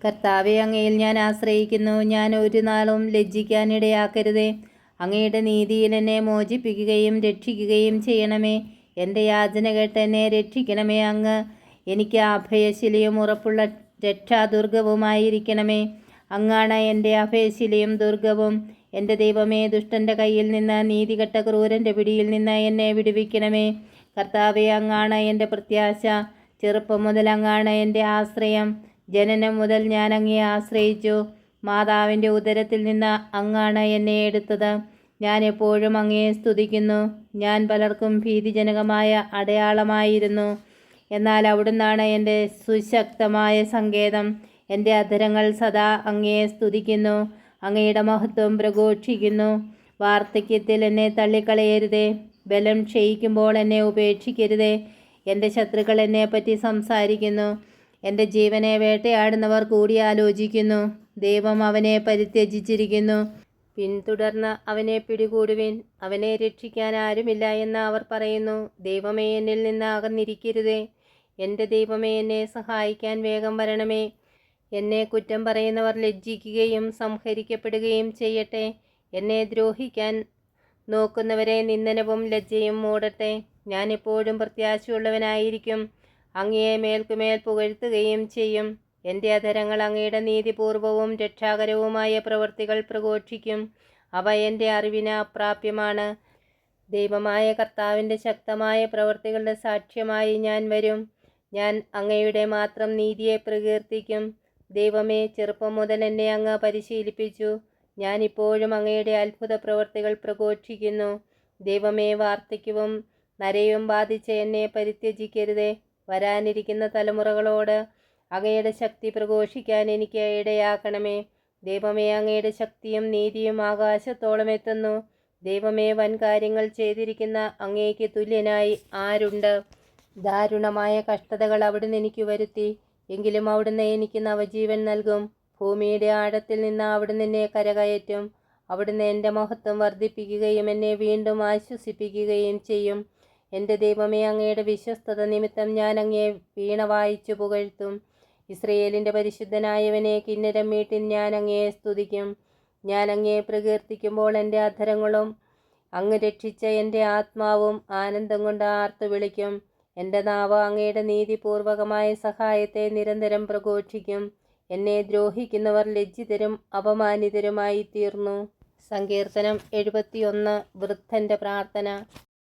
കർത്താവെ, അങ്ങയിൽ ഞാൻ ആശ്രയിക്കുന്നു. ഞാൻ ഒരു നാളും ലജ്ജിക്കാനിടയാക്കരുതേ. അങ്ങയുടെ നീതിയിൽ എന്നെ മോചിപ്പിക്കുകയും രക്ഷിക്കുകയും ചെയ്യണമേ. എൻ്റെ യാചന കേട്ട് എന്നെ രക്ഷിക്കണമേ. അങ്ങ് എനിക്ക് അഭയശിലയും ഉറപ്പുള്ള രക്ഷാദുർഗവുമായിരിക്കണമേ. അങ്ങാണ് എൻ്റെ അഭയശിലയും ദുർഗവും. എൻ്റെ ദൈവമേ, ദുഷ്ടൻ്റെ കയ്യിൽ നിന്ന്, നീതികെട്ട ക്രൂരൻ്റെ പിടിയിൽ നിന്ന് എന്നെ വിടുവിക്കണമേ. കർത്താവെ, അങ്ങാണ് എൻ്റെ പ്രത്യാശ. ചെറുപ്പം മുതൽ അങ്ങാണ് എൻ്റെ ആശ്രയം. ജനനം മുതൽ ഞാൻ അങ്ങയെ ആശ്രയിച്ചു. മാതാവിൻ്റെ ഉദരത്തിൽ നിന്ന് അങ്ങാണ് എന്നെ എടുത്തത്. ഞാൻ എപ്പോഴും അങ്ങയെ സ്തുതിക്കുന്നു. ഞാൻ പലർക്കും ഭീതിജനകമായ അടയാളമായിരുന്നു. എന്നാൽ അവിടുന്നാണ് എൻ്റെ സുശക്തമായ സങ്കേതം. എൻ്റെ അധരങ്ങൾ സദാ അങ്ങയെ സ്തുതിക്കുന്നു, അങ്ങയുടെ മഹത്വം പ്രഘോഷിക്കുന്നു. വാർദ്ധക്യത്തിൽ എന്നെ തള്ളിക്കളയരുതേ. ബലം ക്ഷയിക്കുമ്പോൾ എന്നെ ഉപേക്ഷിക്കരുതേ. എൻ്റെ ശത്രുക്കൾ എന്നെപ്പറ്റി സംസാരിക്കുന്നു. എൻ്റെ ജീവനെ വേട്ടയാടുന്നവർ കൂടിയാലോചിക്കുന്നു. ദൈവം അവനെ പരിത്യജിച്ചിരിക്കുന്നു. പിന്തുടർന്ന് അവനെ പിടികൂടുവിൻ. അവനെ രക്ഷിക്കാൻ ആരുമില്ല എന്ന് അവർ പറയുന്നു. ദൈവമേ, എന്നിൽ നിന്ന് അകന്നിരിക്കരുതേ. എൻ്റെ ദൈവമേ, എന്നെ സഹായിക്കാൻ വേഗം വരണമേ. എന്നെ കുറ്റം പറയുന്നവർ ലജ്ജിക്കുകയും സംഹരിക്കപ്പെടുകയും ചെയ്യട്ടെ. എന്നെ ദ്രോഹിക്കാൻ നോക്കുന്നവരെ നിന്ദനവും ലജ്ജയും മൂടട്ടെ. ഞാൻ എപ്പോഴും പ്രത്യാശയുള്ളവനായിരിക്കും. അങ്ങയെ മേൽക്കുമേൽ പുകഴ്ത്തുകയും ചെയ്യും. എൻ്റെ അധരങ്ങൾ അങ്ങയുടെ നീതിപൂർവവും രക്ഷാകരവുമായ പ്രവൃത്തികൾ പ്രഘോഷിക്കും. അവ എൻ്റെ അറിവിന് അപ്രാപ്യമാണ്. ദൈവമായ കർത്താവിൻ്റെ ശക്തമായ പ്രവൃത്തികളുടെ സാക്ഷ്യമായി ഞാൻ വരും. ഞാൻ അങ്ങയുടെ മാത്രം നീതിയെ പ്രകീർത്തിക്കും. ദൈവമേ, ചെറുപ്പം മുതൽ എന്നെ അങ്ങ് പരിശീലിപ്പിച്ചു. ഞാൻ ഇപ്പോഴും അങ്ങയുടെ അത്ഭുത പ്രവൃത്തികൾ പ്രഘോഷിക്കുന്നു. ദൈവമേ, വാർദ്ധക്യവും നരയും ബാധിച്ച് എന്നെ പരിത്യജിക്കരുതേ. വരാനിരിക്കുന്ന തലമുറകളോട് അങ്ങയുടെ ശക്തി പ്രഘോഷിക്കാൻ എനിക്ക് ഇടയാക്കണമേ. ദൈവമേ, അങ്ങയുടെ ശക്തിയും നീതിയും ആകാശത്തോളം എത്തുന്നു. ദൈവമേ, വൻ കാര്യങ്ങൾ ചെയ്തിരിക്കുന്ന അങ്ങേക്ക് തുല്യനായി ആരുണ്ട്? ദാരുണമായ കഷ്ടതകൾ അവിടുന്ന് എനിക്ക് വരുത്തി. എങ്കിലും അവിടുന്ന് എനിക്ക് നവജീവൻ നൽകും. ഭൂമിയുടെ ആഴത്തിൽ നിന്ന് അവിടുന്ന് എന്നെ കരകയറ്റും. അവിടുന്ന് എൻ്റെ മഹത്വം വർദ്ധിപ്പിക്കുകയും എന്നെ വീണ്ടും ആശ്വസിപ്പിക്കുകയും ചെയ്യും. എൻ്റെ ദൈവമേ, അങ്ങയുടെ വിശ്വസ്തത നിമിത്തം ഞാൻ അങ്ങയെ വീണ വായിച്ചു പുകഴ്ത്തും. ഇസ്രയേലിൻ്റെ പരിശുദ്ധനായവനെ കിന്നരം മീട്ടി ഞാൻ അങ്ങയെ സ്തുതിക്കും. ഞാൻ അങ്ങയെ പ്രകീർത്തിക്കുമ്പോൾ എൻ്റെ അധരങ്ങളും അങ്ങ് രക്ഷിച്ച എൻ്റെ ആത്മാവും ആനന്ദം കൊണ്ട് ആർത്തു വിളിക്കും. എൻ്റെ നാവ് അങ്ങയുടെ നീതിപൂർവകമായ സഹായത്തെ നിരന്തരം പ്രഘോഷിക്കും. എന്നെ ദ്രോഹിക്കുന്നവർ ലജ്ജിതരും അപമാനിതരുമായി തീർന്നു. സങ്കീർത്തനം 71. വൃദ്ധൻ്റെ പ്രാർത്ഥന.